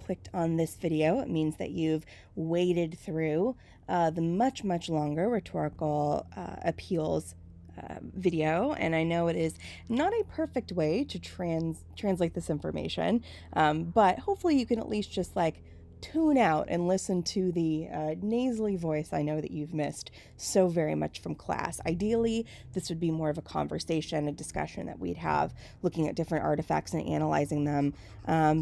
clicked on this video, it means that you've waded through the much, much longer rhetorical appeals video, and I know it is not a perfect way to translate this information, but hopefully you can at least just like tune out and listen to the nasally voice I know that you've missed so very much from class. Ideally, this would be more of a conversation, a discussion that we'd have looking at different artifacts and analyzing them.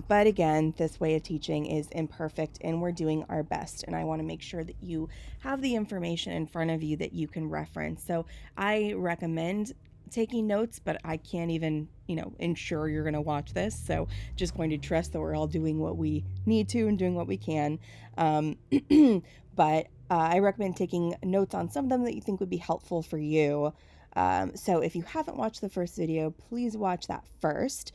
But again, this way of teaching is imperfect and we're doing our best. And I want to make sure that you have the information in front of you that you can reference. So I recommend taking notes, but I can't even, ensure you're going to watch this. So just going to trust that we're all doing what we need to and doing what we can. But I recommend taking notes on some of them that you think would be helpful for you. So if you haven't watched the first video, please watch that first,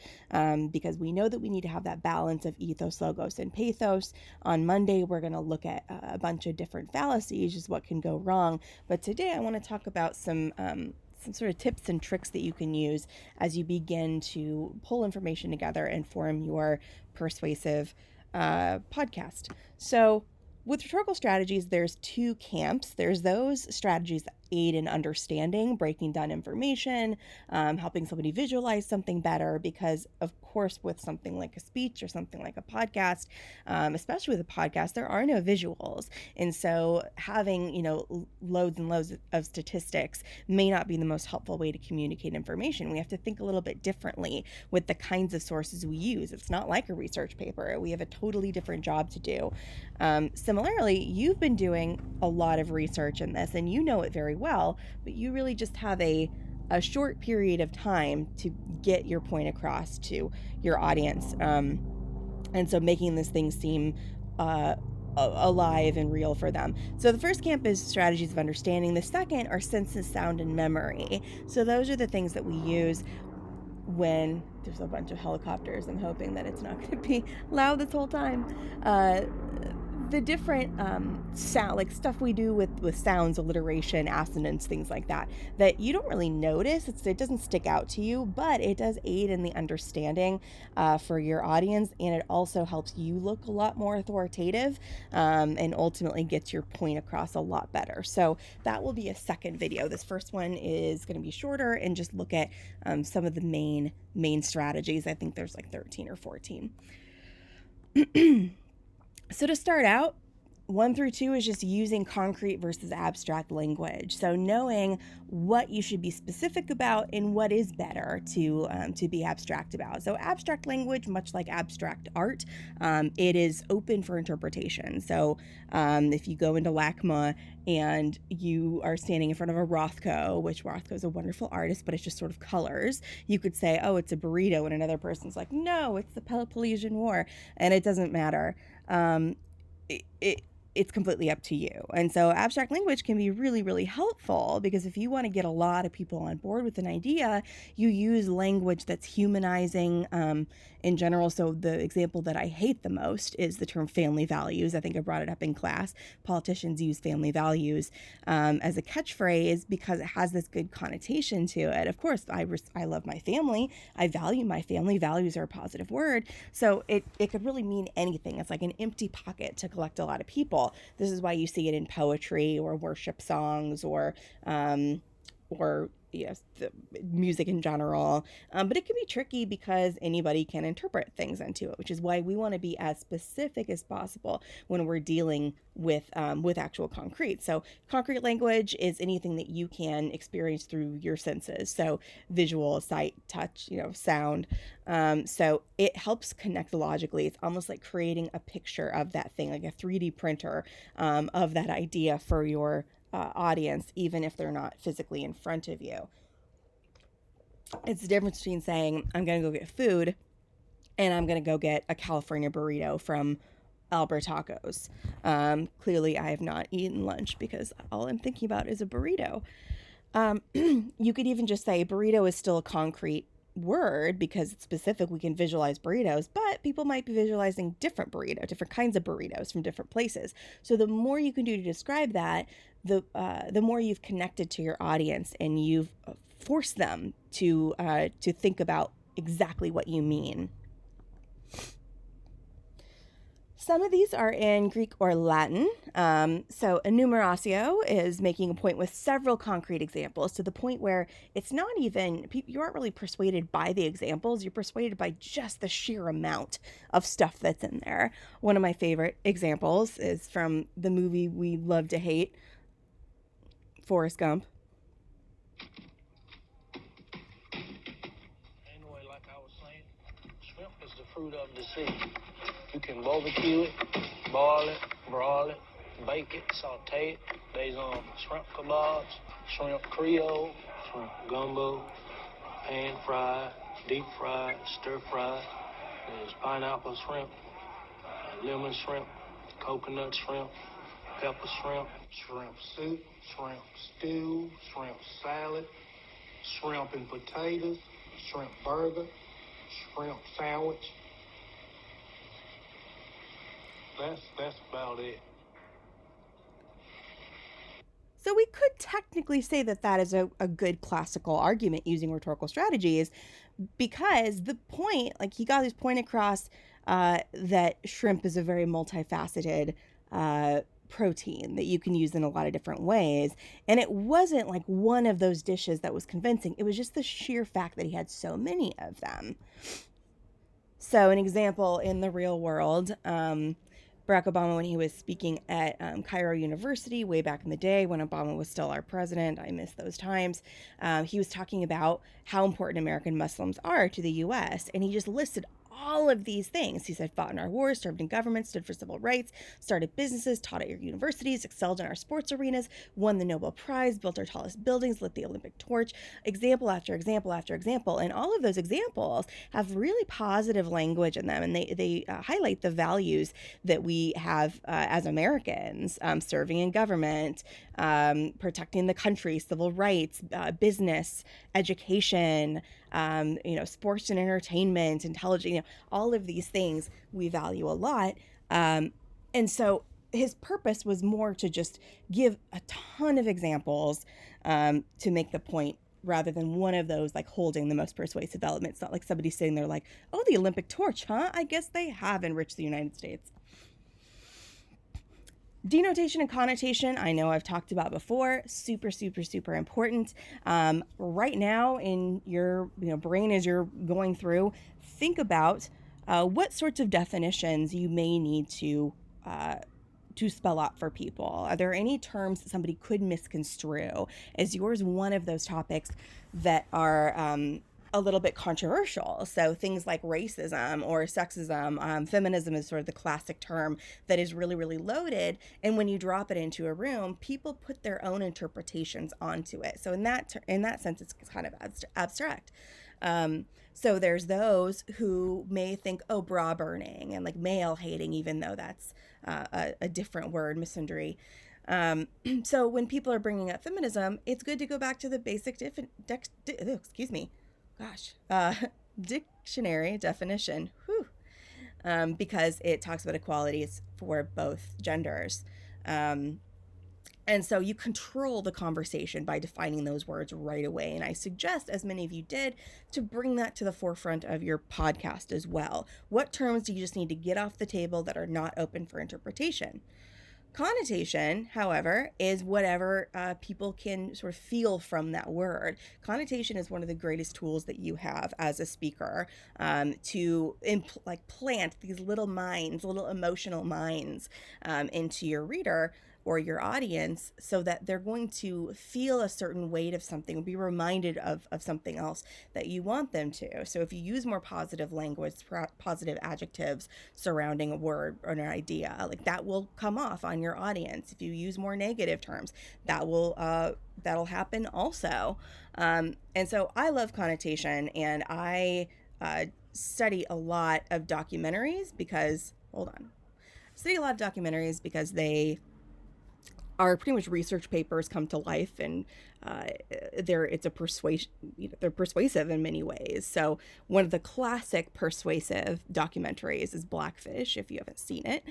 because we know that we need to have that balance of ethos, logos, and pathos. On Monday, we're going to look at a bunch of different fallacies, just what can go wrong. But today I want to talk about some sort of tips and tricks that you can use as you begin to pull information together and form your persuasive podcast. So with rhetorical strategies, there's two camps. There's those strategies that aid in understanding, breaking down information, helping somebody visualize something better, because of course with something like a speech or something like a podcast, especially with a podcast, there are no visuals. And so having, loads and loads of statistics may not be the most helpful way to communicate information. We have to think a little bit differently with the kinds of sources we use. It's not like a research paper. We have a totally different job to do. Similarly, you've been doing a lot of research in this and you know it very well, but you really just have a short period of time to get your point across to your audience. And so making this thing seem alive and real for them. So the first camp is strategies of understanding. The second are senses, sound, and memory. So those are the things that we use when there's a bunch of helicopters. I'm hoping that it's not going to be loud this whole time. The different sound, like stuff we do with sounds, alliteration, assonance, things like that you don't really notice. It doesn't stick out to you, but it does aid in the understanding for your audience, and it also helps you look a lot more authoritative, and ultimately gets your point across a lot better. So that will be a second video. This first one is going to be shorter and just look at some of the main strategies. I think there's like 13 or 14. So to start out, 1 through 2 is just using concrete versus abstract language. So knowing what you should be specific about and what is better to be abstract about. So abstract language, much like abstract art, it is open for interpretation. So if you go into LACMA and you are standing in front of a Rothko, which Rothko is a wonderful artist, but it's just sort of colors, you could say, oh, it's a burrito, and another person's like, no, it's the Peloponnesian War, and it doesn't matter. It's completely up to you. And so abstract language can be really, really helpful, because if you want to get a lot of people on board with an idea, you use language that's humanizing in general. So the example that I hate the most is the term family values. I think I brought it up in class. Politicians use family values as a catchphrase because it has this good connotation to it. Of course, I love my family. I value my family. Values are a positive word. So it could really mean anything. It's like an empty pocket to collect a lot of people. This is why you see it in poetry or worship songs or the music in general. But it can be tricky because anybody can interpret things into it, which is why we want to be as specific as possible when we're dealing with actual concrete. So concrete language is anything that you can experience through your senses. So visual, sight, touch, sound. So it helps connect logically. It's almost like creating a picture of that thing, like a 3D printer of that idea for your audience, even if they're not physically in front of you. It's the difference between saying, I'm going to go get food and I'm going to go get a California burrito from Albert Tacos. Clearly, I have not eaten lunch because all I'm thinking about is a burrito. You could even just say burrito is still a concrete word because it's specific. We can visualize burritos, but people might be visualizing different kinds of burritos from different places. So the more you can do to describe that, the more you've connected to your audience and you've forced them to think about exactly what you mean. Some of these are in Greek or Latin. So enumeratio is making a point with several concrete examples to the point where it's not even, you aren't really persuaded by the examples, you're persuaded by just the sheer amount of stuff that's in there. One of my favorite examples is from the movie we love to hate, Forrest Gump. Anyway, like I was saying, shrimp is the fruit of the sea. You can barbecue it, boil it, broil it, bake it, saute it. There's shrimp kebabs, shrimp creole, shrimp gumbo, pan fried, deep fried, stir fried. There's pineapple shrimp, lemon shrimp, coconut shrimp, pepper shrimp, shrimp soup, shrimp stew, shrimp salad, shrimp and potatoes, shrimp burger, shrimp sandwich. That's about it. So we could technically say that that is a good classical argument using rhetorical strategies, because the point, like he got his point across, that shrimp is a very multifaceted protein that you can use in a lot of different ways. And it wasn't like one of those dishes that was convincing. It was just the sheer fact that he had so many of them. So an example in the real world, Barack Obama, when he was speaking at Cairo University way back in the day when Obama was still our president, I miss those times, he was talking about how important American Muslims are to the U.S. And he just listed all of these things. He said, fought in our wars, served in government, stood for civil rights, started businesses, taught at your universities, excelled in our sports arenas, won the Nobel Prize, built our tallest buildings, lit the Olympic torch, example after example after example. And all of those examples have really positive language in them. And they highlight the values that we have as Americans, serving in government, protecting the country, civil rights, business, education, sports and entertainment, intelligence, all of these things we value a lot. And so his purpose was more to just give a ton of examples to make the point, rather than one of those like holding the most persuasive element. It's not like somebody sitting there like, oh, the Olympic torch, huh? I guess they have enriched the United States. Denotation and connotation, I know I've talked about before, super, super, super important. Right now in your brain as you're going through, think about what sorts of definitions you may need to spell out for people. Are there any terms that somebody could misconstrue? Is yours one of those topics that are a little bit controversial? So things like racism or sexism, feminism is sort of the classic term that is really, really loaded. And when you drop it into a room, people put their own interpretations onto it. So in that sense, it's kind of abstract. So there's those who may think, oh, bra burning and like male hating, even though that's a different word, misandry. So when people are bringing up feminism, it's good to go back to the basic dictionary definition, because it talks about equalities for both genders. And so you control the conversation by defining those words right away. And I suggest, as many of you did, to bring that to the forefront of your podcast as well. What terms do you just need to get off the table that are not open for interpretation? Connotation, however, is whatever people can sort of feel from that word. Connotation is one of the greatest tools that you have as a speaker, to plant these little minds, little emotional minds into your reader or your audience, so that they're going to feel a certain weight of something, be reminded of something else that you want them to. So if you use more positive language, positive adjectives surrounding a word or an idea, like that will come off on your audience. If you use more negative terms, that'll happen also. And so I love connotation, and I study a lot of documentaries because they are pretty much research papers come to life, and they're persuasive in many ways. So one of the classic persuasive documentaries is Blackfish. If you haven't seen it,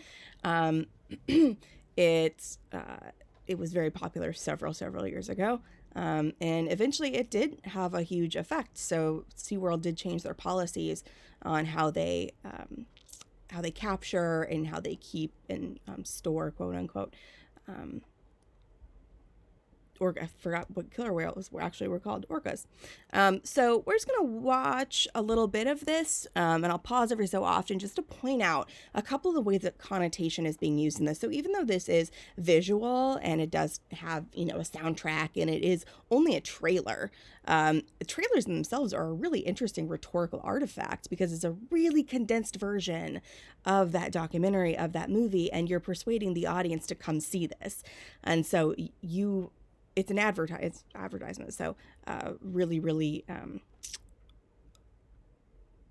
it was very popular several years ago, and eventually it did have a huge effect. So SeaWorld did change their policies on how they capture and how they keep and store, quote unquote, or I forgot what killer whales were called, orcas. So we're just gonna watch a little bit of this, and I'll pause every so often just to point out a couple of the ways that connotation is being used in this. So even though this is visual and it does have, a soundtrack and it is only a trailer, the trailers themselves are a really interesting rhetorical artifact because it's a really condensed version of that documentary, of that movie, and you're persuading the audience to come see this. And so it's an advertisement. So really, really,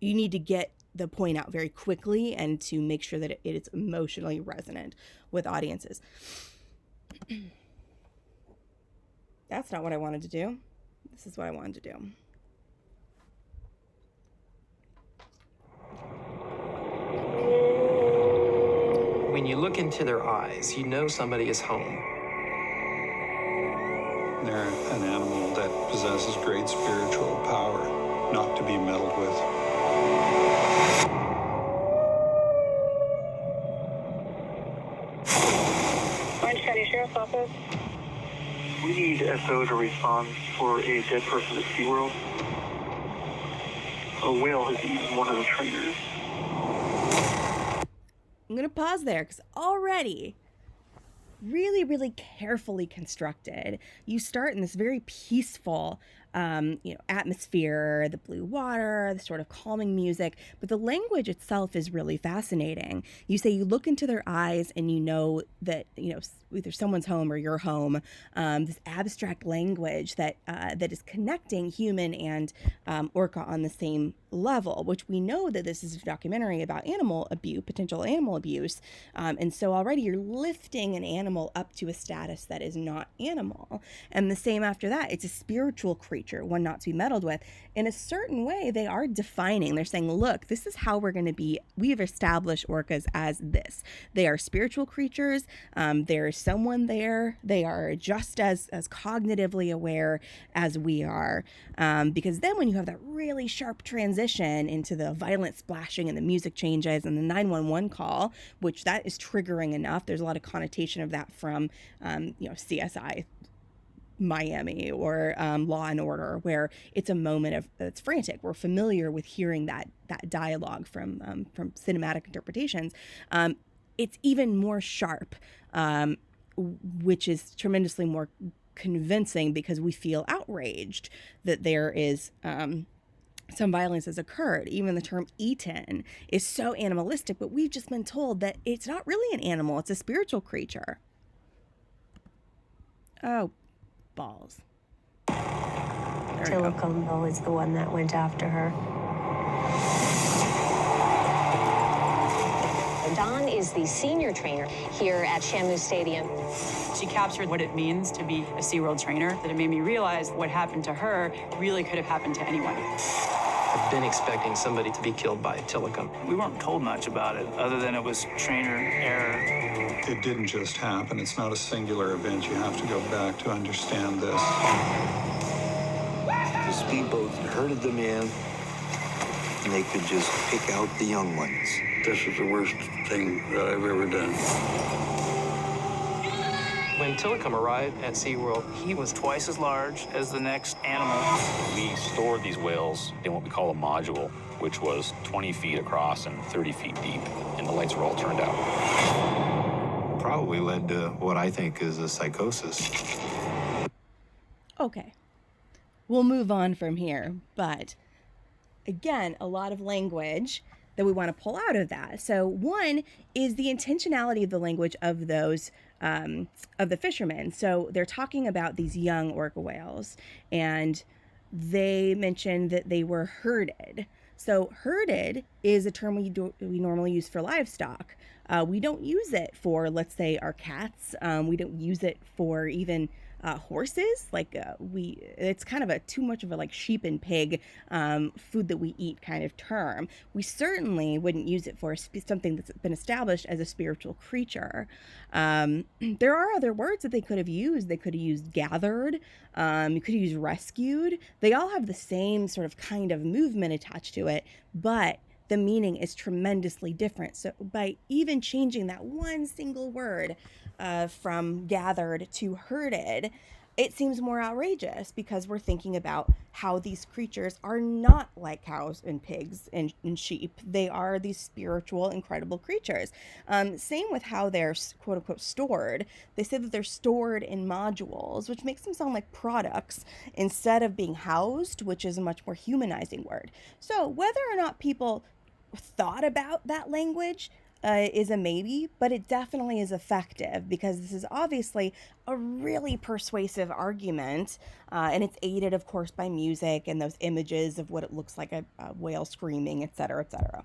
you need to get the point out very quickly and to make sure that it is emotionally resonant with audiences. That's not what I wanted to do. This is what I wanted to do. When you look into their eyes, you know somebody is home. They're an animal that possesses great spiritual power, not to be meddled with. Orange County Sheriff's Office. We need SO to respond for a dead person at SeaWorld. A whale has eaten one of the trainers. I'm going to pause there because already really, really carefully constructed. You start in this very peaceful, atmosphere, the blue water, the sort of calming music, but the language itself is really fascinating. You say you look into their eyes and you know that, either someone's home or your home, this abstract language that is connecting human and orca on the same level, which we know that this is a documentary about potential animal abuse. And so already you're lifting an animal up to a status that is not animal. And the same after that, it's a spiritual creature, one not to be meddled with. In a certain way, they are defining. They're saying, look, this is how we're going to be. We have established orcas as this. They are spiritual creatures. There is someone there. They are just as cognitively aware as we are. Because then when you have that really sharp transition into the violent splashing and the music changes and the 911 call, which that is triggering enough. There's a lot of connotation of that from, CSI Miami or Law and Order, where it's a moment it's frantic. We're familiar with hearing that dialogue from cinematic interpretations. It's even more sharp, which is tremendously more convincing because we feel outraged that there is some violence has occurred. Even the term eaten is so animalistic, but we've just been told that it's not really an animal, it's a spiritual creature. Oh, balls. Tilikum is the one that went after her. Dawn is the senior trainer here at Shamu Stadium. She captured what it means to be a SeaWorld trainer, that it made me realize what happened to her really could have happened to anyone. I've been expecting somebody to be killed by Tilikum. We weren't told much about it, other than it was trainer error. It didn't just happen. It's not a singular event. You have to go back to understand this. The speedboat herded them in, and they could just pick out the young ones. This is the worst thing that I've ever done. When Tilikum arrived at SeaWorld, He was twice as large as the next animal. We stored these whales in what we call a module, which was 20 feet across and 30 feet deep, and the lights were all turned out. Probably led to what I think is a psychosis. Okay, we'll move on from here, but again, a lot of language that we want to pull out of that. So one is the intentionality of the language of those of the fishermen. So they're talking about these young orca whales, and they mentioned that they were herded. So herded is a term we normally use for livestock. We don't use it for, let's say, our cats. We don't use it for even horses. It's kind of too much of a sheep and pig food that we eat kind of term. We certainly wouldn't use it for something that's been established as a spiritual creature. There are other words that they could have used. They could have used gathered. You could have used rescued. They all have the same sort of kind of movement attached to it, but the meaning is tremendously different. So by even changing that one single word from gathered to herded, it seems more outrageous because we're thinking about how these creatures are not like cows and pigs and sheep. They are these spiritual, incredible creatures. Same with how they're quote unquote stored. They say that they're stored in modules, which makes them sound like products instead of being housed, which is a much more humanizing word. So whether or not people thought about that language is a maybe, but it definitely is effective because this is obviously a really persuasive argument, and it's aided, of course, by music and those images of what it looks like a whale screaming, etc., etc.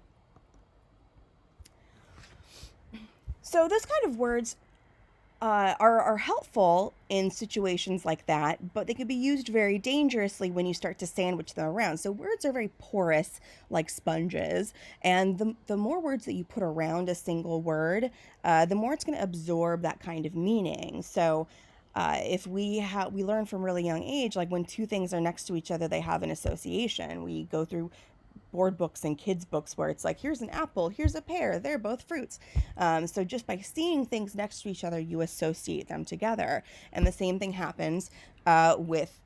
So those kind of words are helpful in situations like that, but they can be used very dangerously when you start to sandwich them around. So words are very porous, like sponges, and the more words that you put around a single word, the more it's going to absorb that kind of meaning. So if we learn from really young age, like when two things are next to each other, they have an association. We go through board books and kids books where it's like, here's an apple, here's a pear, they're both fruits. So just by seeing things next to each other, you associate them together. And the same thing happens with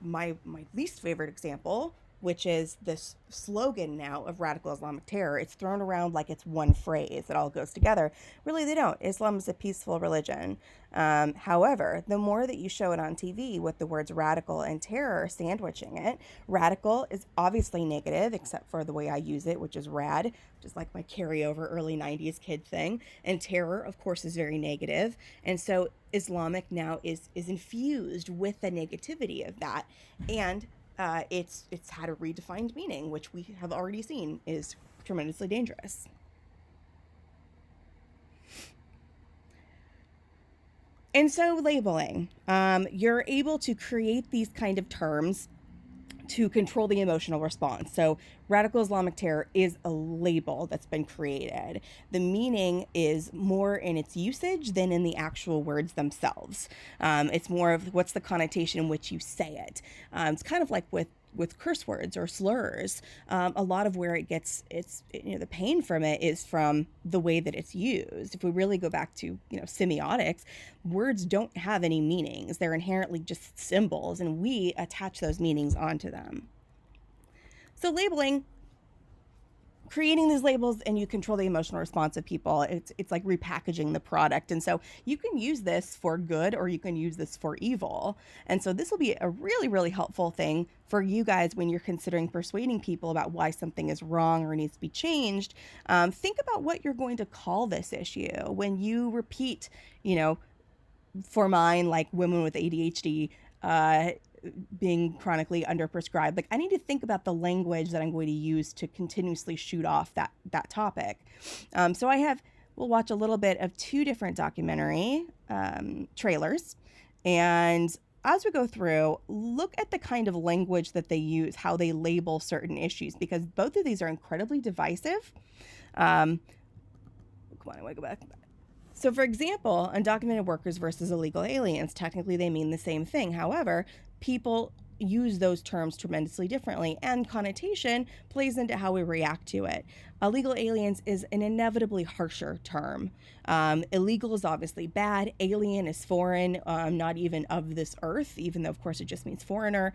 my least favorite example, which is this slogan now of radical Islamic terror. It's thrown around like it's one phrase. It all goes together. Really, they don't. Islam is a peaceful religion. However, the more that you show it on TV with the words radical and terror sandwiching it, radical is obviously negative, except for the way I use it, which is rad, which is like my carryover early 90s kid thing. And terror, of course, is very negative. And so Islamic now is infused with the negativity of that. And it's had a redefined meaning, which we have already seen is tremendously dangerous. And so labeling, you're able to create these kind of terms to control the emotional response. So radical Islamic terror is a label that's been created. The meaning is more in its usage than in the actual words themselves. It's more of what's the connotation in which you say it. It's kind of like with curse words or slurs. A lot of where it gets the pain from it is from the way that it's used. If we really go back to semiotics, words don't have any meanings. They're inherently just symbols, and we attach those meanings onto them. So labeling, creating these labels, and you control the emotional response of people. It's like repackaging the product. And so you can use this for good or you can use this for evil. And so this will be a really, really helpful thing for you guys when you're considering persuading people about why something is wrong or needs to be changed. Think about what you're going to call this issue. When you repeat, for mine, like women with ADHD, being chronically underprescribed, like I need to think about the language that I'm going to use to continuously shoot off that topic. So we'll watch a little bit of two different documentary trailers, and as we go through, look at the kind of language that they use, how they label certain issues, because both of these are incredibly divisive. Come on, I want to go back. So, for example, undocumented workers versus illegal aliens, technically they mean the same thing. However, people use those terms tremendously differently, and connotation plays into how we react to it. Illegal aliens is an inevitably harsher term. Illegal is obviously bad. Alien is foreign, not even of this earth, even though, of course, it just means foreigner.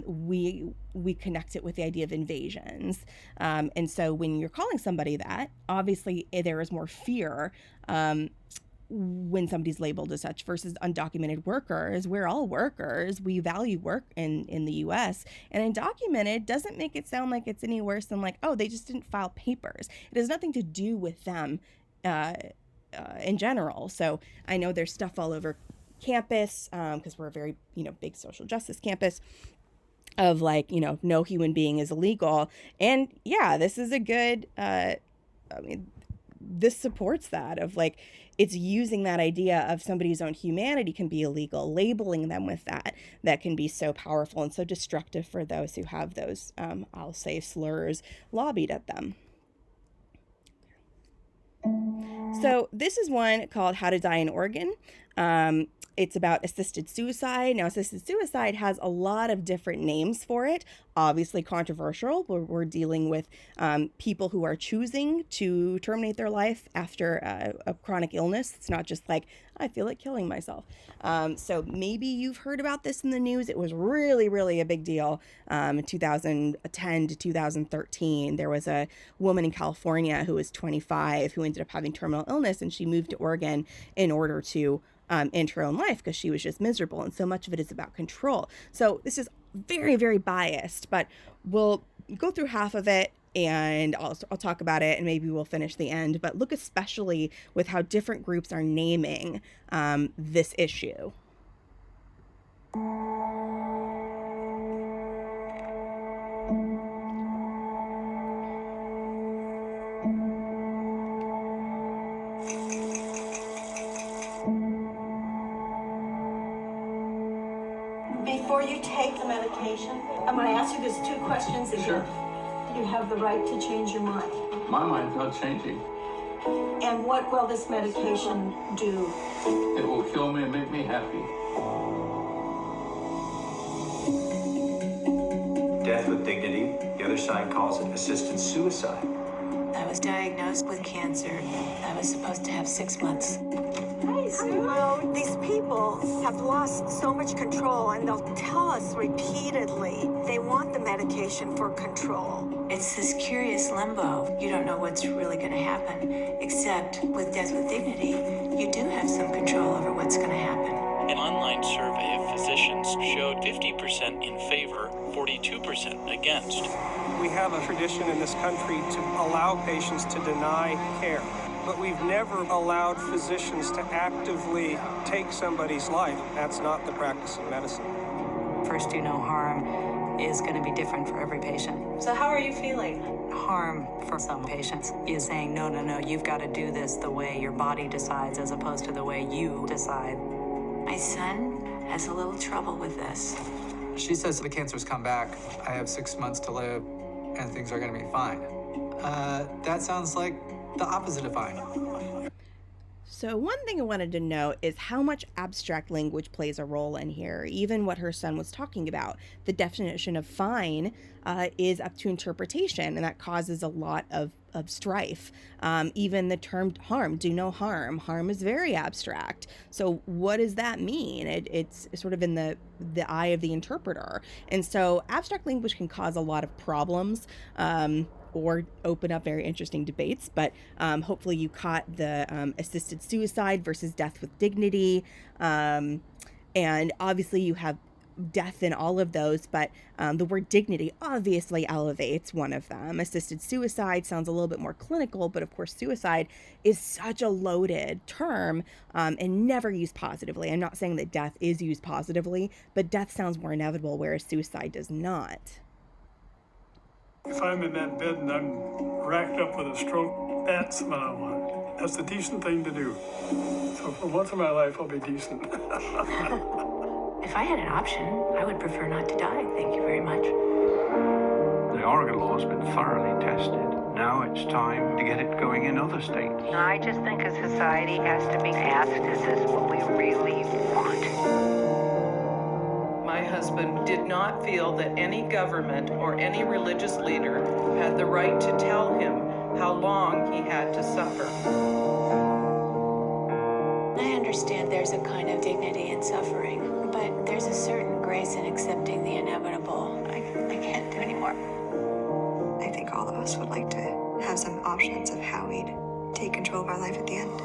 We connect it with the idea of invasions. And so when you're calling somebody that, obviously there is more fear when somebody's labeled as such versus undocumented workers. We're all workers. We value work in the US, and undocumented doesn't make it sound like it's any worse than like, oh, they just didn't file papers. It has nothing to do with them in general. So I know there's stuff all over campus because we're a very, big social justice campus of like, no human being is illegal. And yeah, this is a good, this supports that of like, it's using that idea of somebody's own humanity can be illegal, labeling them with that can be so powerful and so destructive for those who have those, I'll say, slurs lobbied at them. So this is one called How to Die in Oregon. It's about assisted suicide. Now, assisted suicide has a lot of different names for it. Obviously controversial. We're dealing with people who are choosing to terminate their life after a chronic illness. It's not just like, I feel like killing myself. So maybe you've heard about this in the news. It was really, really a big deal in 2010 to 2013. There was a woman in California who was 25 who ended up having terminal illness, and she moved to Oregon in order to end her own life because she was just miserable. And so much of it is about control. So this is very, very biased, but we'll go through half of it and I'll talk about it and maybe we'll finish the end. But look especially with how different groups are naming this issue. Before you take the medication, I'm going to ask you these 2 questions again. Sure. You have the right to change your mind. My mind's not changing. And what will this medication do? It will kill me and make me happy. Death with dignity. The other side calls it assisted suicide. I was diagnosed with cancer. I was supposed to have 6 months. Well, these people have lost so much control, and they'll tell us repeatedly they want the medication for control. It's this curious limbo. You don't know what's really going to happen, except with Death with Dignity, you do have some control over what's going to happen. An online survey of physicians showed 50% in favor, 42% against. We have a tradition in this country to allow patients to deny care. But we've never allowed physicians to actively take somebody's life. That's not the practice of medicine. First do no harm is going to be different for every patient. So how are you feeling? Harm for some patients is saying, no, no, no, you've got to do this the way your body decides as opposed to the way you decide. My son has a little trouble with this. She says the cancer's come back. I have 6 months to live and things are going to be fine. That sounds like the opposite of fine. So one thing I wanted to note is how much abstract language plays a role in here. Even what her son was talking about, the definition of fine is up to interpretation, and that causes a lot of strife. Even the term harm, do no harm. Harm is very abstract. So what does that mean? It's sort of in the eye of the interpreter. And so abstract language can cause a lot of problems. Or open up very interesting debates, but hopefully you caught the assisted suicide versus death with dignity. And obviously you have death in all of those, but the word dignity obviously elevates one of them. Assisted suicide sounds a little bit more clinical, but of course suicide is such a loaded term and never used positively. I'm not saying that death is used positively, but death sounds more inevitable, whereas suicide does not. If I'm in that bed and I'm racked up with a stroke, that's what I want. That's the decent thing to do. So for once in my life, I'll be decent. If I had an option, I would prefer not to die. Thank you very much. The Oregon law has been thoroughly tested. Now it's time to get it going in other states. I just think a society has to be asked, is this what we really want? My husband did not feel that any government or any religious leader had the right to tell him how long he had to suffer. I understand there's a kind of dignity in suffering, but there's a certain grace in accepting the inevitable. I can't do anymore. I think all of us would like to have some options of how we'd take control of our life at the end.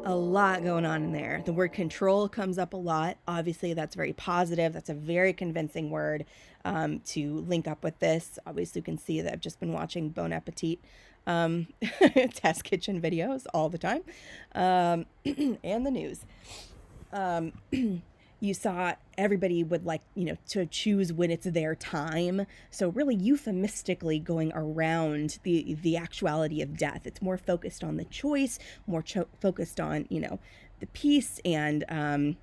A lot going on in there. The word control comes up a lot. Obviously, that's very positive. That's a very convincing word to link up with this. Obviously, you can see that I've just been watching Bon Appetit test kitchen videos all the time and the news. You saw everybody would like, to choose when it's their time. So really euphemistically going around the actuality of death. It's more focused on the choice, more focused on, the peace, and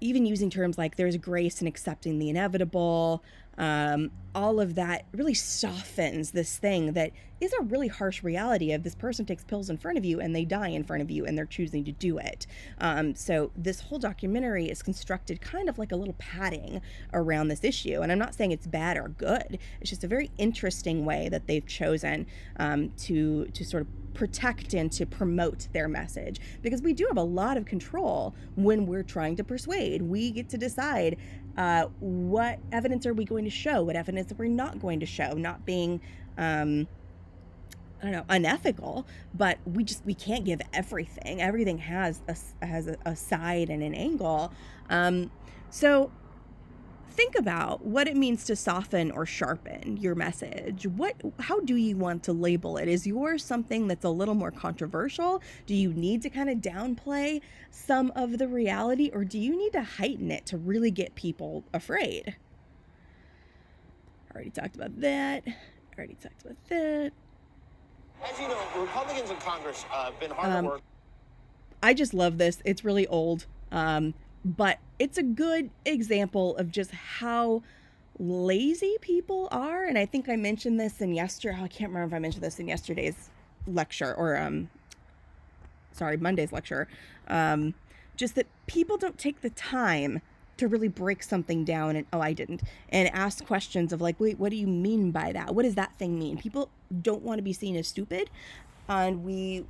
even using terms like there's grace in accepting the inevitable. all of that really softens this thing that is a really harsh reality of this person takes pills in front of you and they die in front of you and they're choosing to do it. So this whole documentary is constructed kind of like a little padding around this issue. And I'm not saying it's bad or good. It's just a very interesting way that they've chosen to sort of protect and to promote their message, because we do have a lot of control when we're trying to persuade. We get to decide what evidence are we going to show, what evidence we're not going to show, not being unethical, but we can't give everything. Everything has a side and an angle. So think about what it means to soften or sharpen your message. How do you want to label it? Is yours something that's a little more controversial? Do you need to kind of downplay some of the reality, or do you need to heighten it to really get people afraid? Already talked about that. As you know, Republicans in Congress have been hard at work. I just love this. It's really old. But it's a good example of just how lazy people are. And I think I mentioned this in I can't remember if I mentioned this in yesterday's lecture or, Monday's lecture. Just that people don't take the time to really break something down and ask questions of like, wait, what do you mean by that? What does that thing mean? People don't want to be seen as stupid. And we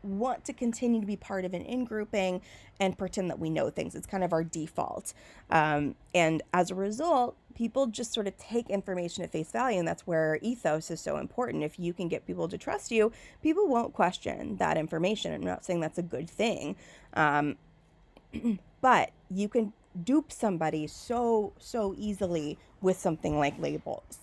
want to continue to be part of an in-grouping and pretend that we know things. It's kind of our default. And as a result, people just sort of take information at face value, and that's where ethos is so important. If you can get people to trust you, people won't question that information. I'm not saying that's a good thing. But you can dupe somebody so easily with something like labels.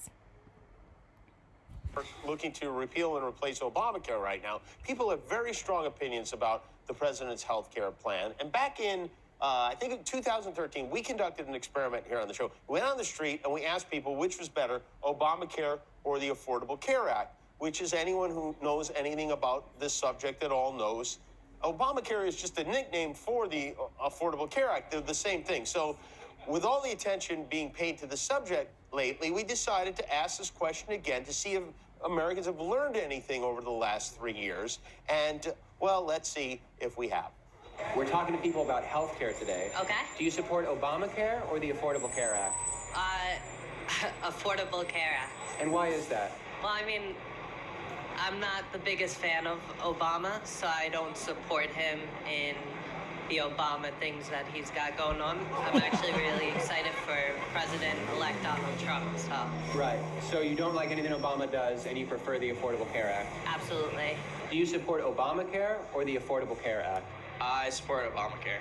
Looking to repeal and replace Obamacare right now. People have very strong opinions about the president's health care plan. And back in, I think in 2013, we conducted an experiment here on the show. We went on the street and we asked people which was better, Obamacare or the Affordable Care Act, which is anyone who knows anything about this subject at all knows. Obamacare is just a nickname for the Affordable Care Act. They're the same thing. So with all the attention being paid to the subject lately, we decided to ask this question again to see if Americans have learned anything over the last 3 years. And, well, let's see if we have. We're talking to people about health care today. Okay. Do you support Obamacare or the Affordable Care Act? Affordable Care Act. And why is that? Well, I mean, I'm not the biggest fan of Obama, so I don't support him in the Obama things that he's got going on. I'm actually really excited for President-elect Donald Trump, so. Right. So you don't like anything Obama does, and you prefer the Affordable Care Act? Absolutely. Do you support Obamacare or the Affordable Care Act? I support Obamacare.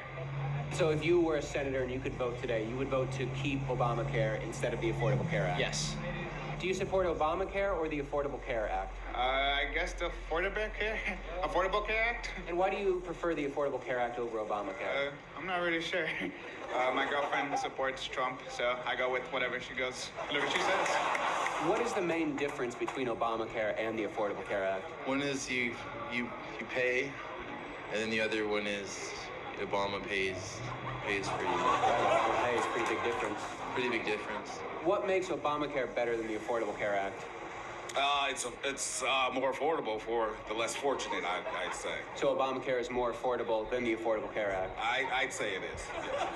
So if you were a senator and you could vote today, you would vote to keep Obamacare instead of the Affordable Care Act? Yes. Do you support Obamacare or the Affordable Care Act? I guess the Affordable Care Act. And why do you prefer the Affordable Care Act over Obamacare? I'm not really sure. My girlfriend supports Trump, so I go with whatever she says. What is the main difference between Obamacare and the Affordable Care Act? One is you pay, and then the other one is Obama pays for you. Pay is pretty big difference. Pretty big difference. What makes Obamacare better than the Affordable Care Act? It's more affordable for the less fortunate, I'd say. So Obamacare is more affordable than the Affordable Care Act? I'd say it is. Yeah.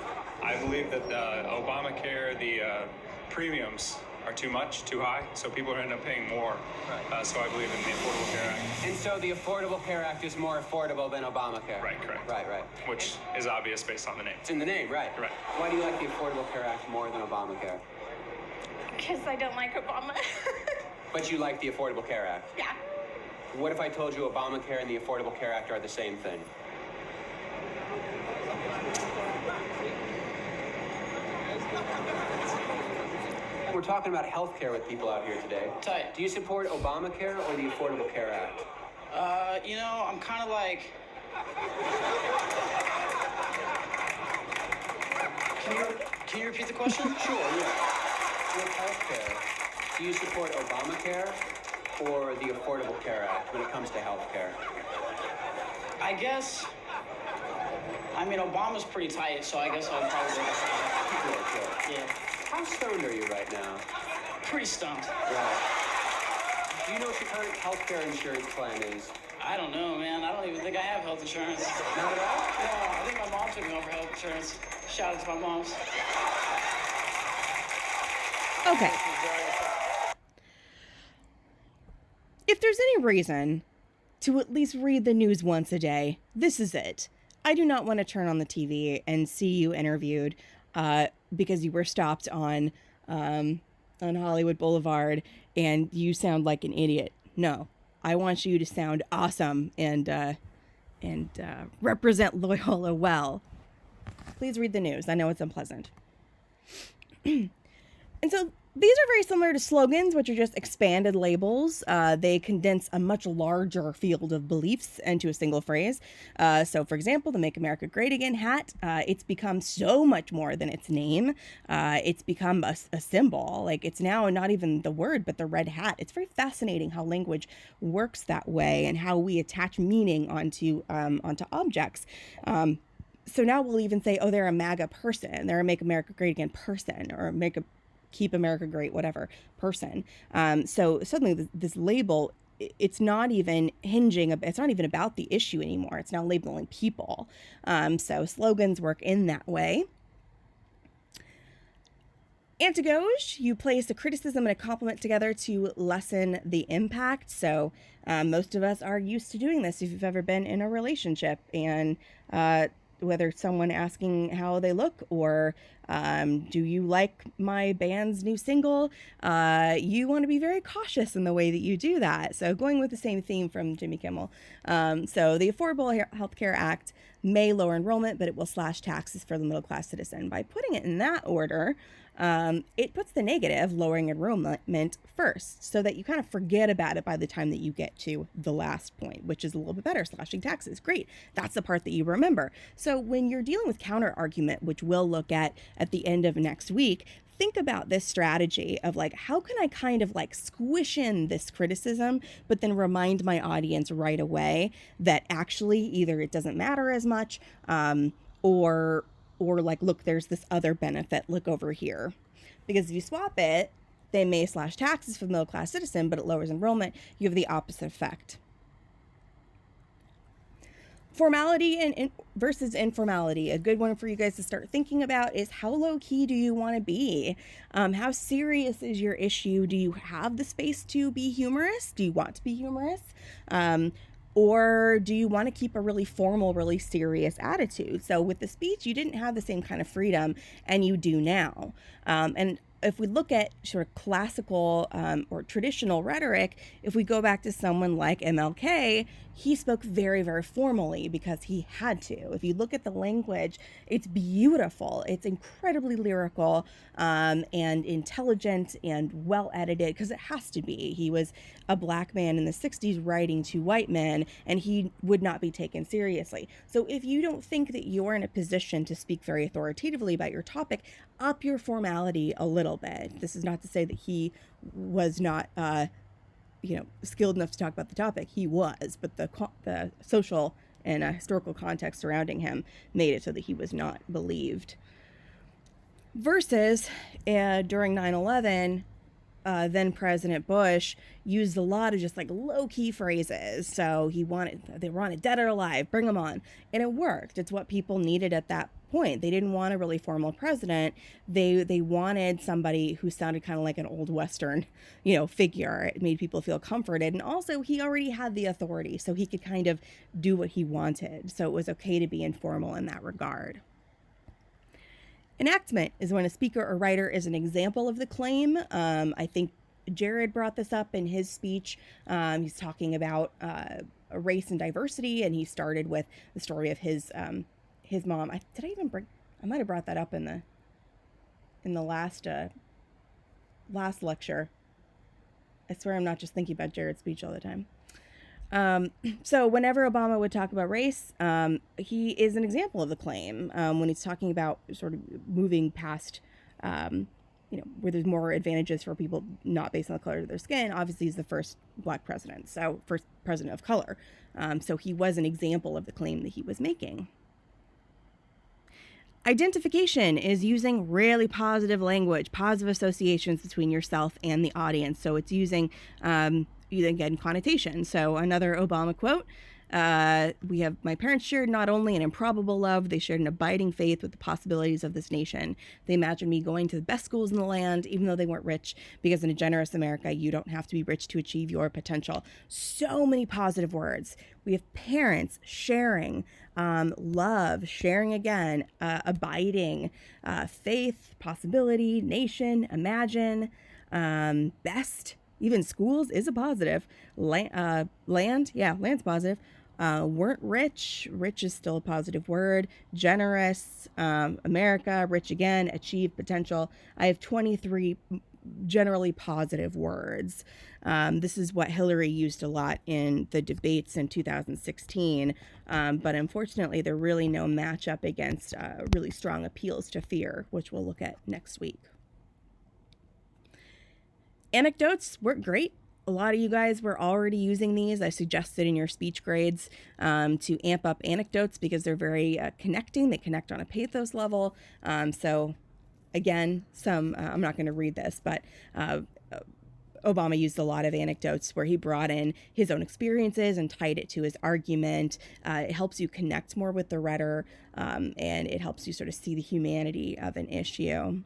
I believe that Obamacare, the premiums are too high, so people end up paying more. Right. So I believe in the Affordable Care Act. And so the Affordable Care Act is more affordable than Obamacare? Right, correct. Right. Which is obvious based on the name. It's in the name, right. Right. Why do you like the Affordable Care Act more than Obamacare? Because I don't like Obama. But you like the Affordable Care Act? Yeah. What if I told you Obamacare and the Affordable Care Act are the same thing? We're talking about health care with people out here today. Tight. Do you support Obamacare or the Affordable Care Act? I'm kind of like... Can you repeat the question? Sure, yeah. With health care, do you support Obamacare or the Affordable Care Act when it comes to health care? I guess I mean, Obama's pretty tight, so I guess I'd probably go. Yeah. How stoned are you right now? Pretty stoned. Right. Do you know what your current healthcare insurance plan is? I don't know, man. I don't even think I have health insurance. Not at all? No, I think my mom took me over health insurance. Shout out to my moms. Okay. If there's any reason to at least read the news once a day, this is it. I do not want to turn on the TV and see you interviewed because you were stopped on Hollywood Boulevard and you sound like an idiot. No, I want you to sound awesome and represent Loyola well. Please read the news. I know it's unpleasant. And so these are very similar to slogans, which are just expanded labels. They condense a much larger field of beliefs into a single phrase. So, for example, the Make America Great Again hat, it's become so much more than its name. It's become a symbol. Like, it's now not even the word, but the red hat. It's very fascinating how language works that way and how we attach meaning onto objects. So now we'll even say, oh, they're a MAGA person. They're a Make America Great Again person, or Keep America Great, whatever, person. So suddenly this label, it's not even it's not even about the issue anymore. It's now labeling people. So slogans work in that way. Anti-gauche, you place a criticism and a compliment together to lessen the impact. So most of us are used to doing this if you've ever been in a relationship, and whether someone asking how they look or do you like my band's new single, you want to be very cautious in the way that you do that. So going with the same theme from Jimmy Kimmel. So the Affordable Health Care Act may lower enrollment, but it will slash taxes for the middle class citizen. By putting it in that order, it puts the negative, lowering enrollment, first, so that you kind of forget about it by the time that you get to the last point, which is a little bit better, slashing taxes. Great. That's the part that you remember. So when you're dealing with counter argument, which we'll look at the end of next week, think about this strategy of like, how can I kind of like squish in this criticism, but then remind my audience right away that actually either it doesn't matter as much, or like, look, there's this other benefit, look over here. Because if you swap it, they may slash taxes for the middle class citizen, but it lowers enrollment. You have the opposite effect. Formality and versus informality. A good one for you guys to start thinking about is, how low key do you want to be? How serious is your issue? Do you have the space to be humorous? Do you want to be humorous? Or do you want to keep a really formal, really serious attitude? So with the speech, you didn't have the same kind of freedom, and you do now. And if we look at sort of classical or traditional rhetoric, if we go back to someone like MLK, he spoke very, very formally because he had to. If you look at the language, it's beautiful. It's incredibly lyrical and intelligent and well edited, because it has to be. He was a black man in the 60s writing to white men, and he would not be taken seriously. So if you don't think that you're in a position to speak very authoritatively about your topic, up your formality a little bit. This is not to say that he was not skilled enough to talk about the topic. He was, but the social and historical context surrounding him made it so that he was not believed. Versus during 9/11, then President Bush used a lot of just like low-key phrases. So they wanted dead or alive, bring them on. And it worked. It's what people needed at that point. They didn't want a really formal president. They wanted somebody who sounded kind of like an old Western, figure. It made people feel comforted. And also he already had the authority, so he could kind of do what he wanted. So it was okay to be informal in that regard. Enactment is when a speaker or writer is an example of the claim. I think Jared brought this up in his speech. He's talking about race and diversity, and he started with the story of his mom. I might have brought that up in the last lecture. I swear I'm not just thinking about Jared's speech all the time. So whenever Obama would talk about race, he is an example of the claim when he's talking about sort of moving past, where there's more advantages for people not based on the color of their skin. Obviously, he's the first black president, so first president of color. So he was an example of the claim that he was making. Identification is using really positive language, positive associations between yourself and the audience. So it's using, again, connotation. So another Obama quote, we have, my parents shared not only an improbable love, they shared an abiding faith with the possibilities of this nation. They imagined me going to the best schools in the land, even though they weren't rich, because in a generous America, you don't have to be rich to achieve your potential. So many positive words. We have parents sharing, love, sharing again, abiding, faith, possibility, nation, imagine, best. Even schools is a positive. Land, yeah, land's positive. Weren't rich. Rich is still a positive word. Generous, America, rich again, achieve potential. I have 23 generally positive words. This is what Hillary used a lot in the debates in 2016, but unfortunately, there are really no matchup against really strong appeals to fear, which we'll look at next week. Anecdotes work great. A lot of you guys were already using these. I suggested in your speech grades to amp up anecdotes because they're very connecting. They connect on a pathos level. So again, I'm not going to read this, but Obama used a lot of anecdotes where he brought in his own experiences and tied it to his argument. It helps you connect more with the rhetor, and it helps you sort of see the humanity of an issue.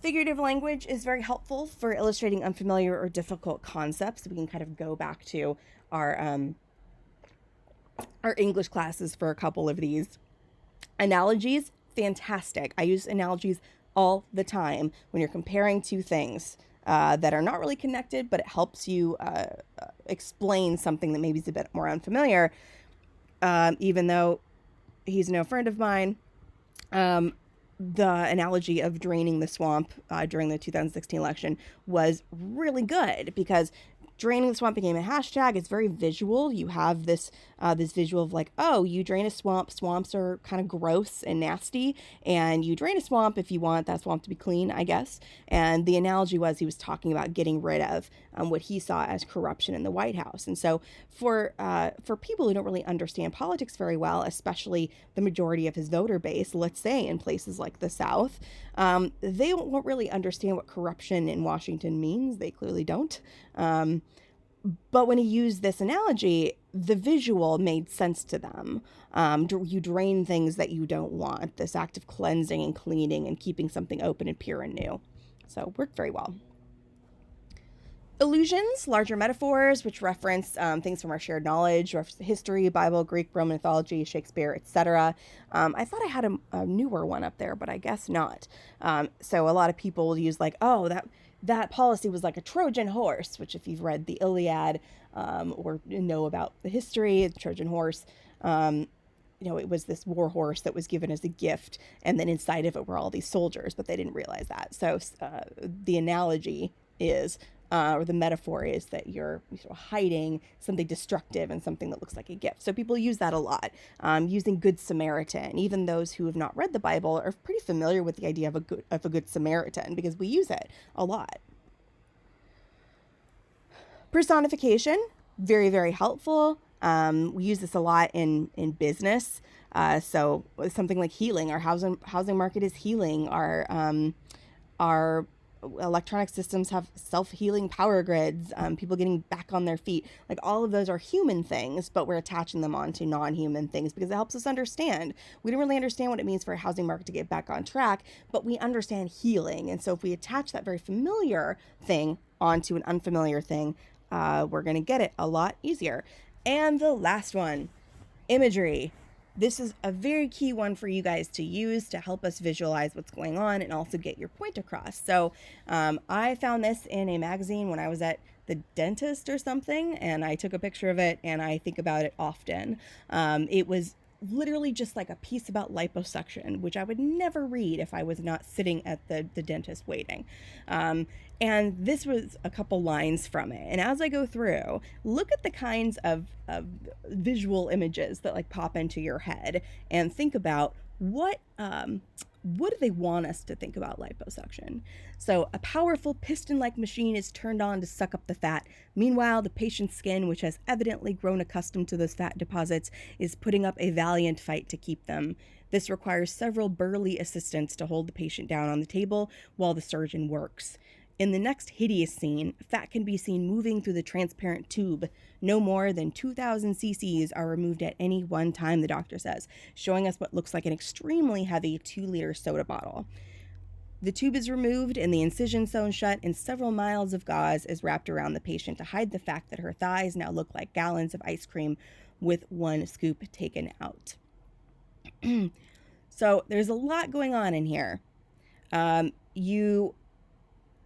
Figurative language is very helpful for illustrating unfamiliar or difficult concepts. We can kind of go back to our English classes for a couple of these. Analogies, fantastic. I use analogies all the time when you're comparing two things that are not really connected, but it helps you explain something that maybe is a bit more unfamiliar. Even though he's no friend of mine, the analogy of draining the swamp during the 2016 election was really good because draining the swamp became a hashtag. It's very visual. You have this this visual of like, oh, you drain a swamp. Swamps are kind of gross and nasty, and you drain a swamp if you want that swamp to be clean, I guess. And the analogy was he was talking about getting rid of what he saw as corruption in the White House. And so for people who don't really understand politics very well, especially the majority of his voter base, let's say in places like the South, they won't really understand what corruption in Washington means. They clearly don't. But when he used this analogy, the visual made sense to them. You drain things that you don't want, this act of cleansing and cleaning and keeping something open and pure and new. So it worked very well. Illusions, larger metaphors, which reference things from our shared knowledge, history, Bible, Greek, Roman mythology, Shakespeare, etc. I thought I had a newer one up there, but I guess not. So a lot of people will use like, oh, that policy was like a Trojan horse, which if you've read the Iliad or know about the history, the Trojan horse, it was this war horse that was given as a gift, and then inside of it were all these soldiers, but they didn't realize that. So the analogy is, or the metaphor is that you're sort of hiding something destructive and something that looks like a gift. So people use that a lot, using Good Samaritan. Even those who have not read the Bible are pretty familiar with the idea of a good Samaritan because we use it a lot. Personification, very, very helpful. We use this a lot in business. So something like healing, our housing market is healing. Our electronic systems have self-healing power grids, people getting back on their feet. Like all of those are human things, but we're attaching them onto non-human things because it helps us understand. We don't really understand what it means for a housing market to get back on track, but we understand healing. And so if we attach that very familiar thing onto an unfamiliar thing, we're going to get it a lot easier. And the last one, imagery. This is a very key one for you guys to use to help us visualize what's going on and also get your point across. So I found this in a magazine when I was at the dentist or something, and I took a picture of it, and I think about it often. It was literally just like a piece about liposuction, which I would never read if I was not sitting at the dentist waiting. And this was a couple lines from it. And as I go through, look at the kinds of visual images that like pop into your head and think about what what do they want us to think about liposuction? So a powerful piston-like machine is turned on to suck up the fat. Meanwhile, the patient's skin, which has evidently grown accustomed to those fat deposits, is putting up a valiant fight to keep them. This requires several burly assistants to hold the patient down on the table while the surgeon works. In the next hideous scene, fat can be seen moving through the transparent tube. No more than 2,000 cc's are removed at any one time, the doctor says, showing us what looks like an extremely heavy 2-liter soda bottle. The tube is removed and the incision sewn shut, and several miles of gauze is wrapped around the patient to hide the fact that her thighs now look like gallons of ice cream with one scoop taken out. So there's a lot going on in here.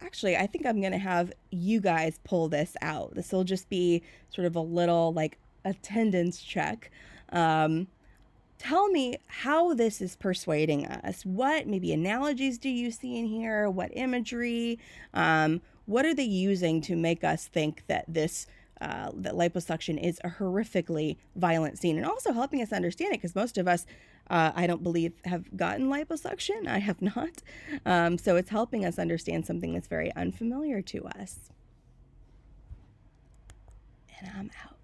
Actually, I think I'm going to have you guys pull this out. This will just be sort of a little like attendance check. Tell me how this is persuading us. What maybe analogies do you see in here? What imagery? What are they using to make us think that this that liposuction is a horrifically violent scene, and also helping us understand it, because most of us, I don't believe, have gotten liposuction. I have not. So it's helping us understand something that's very unfamiliar to us. And I'm out.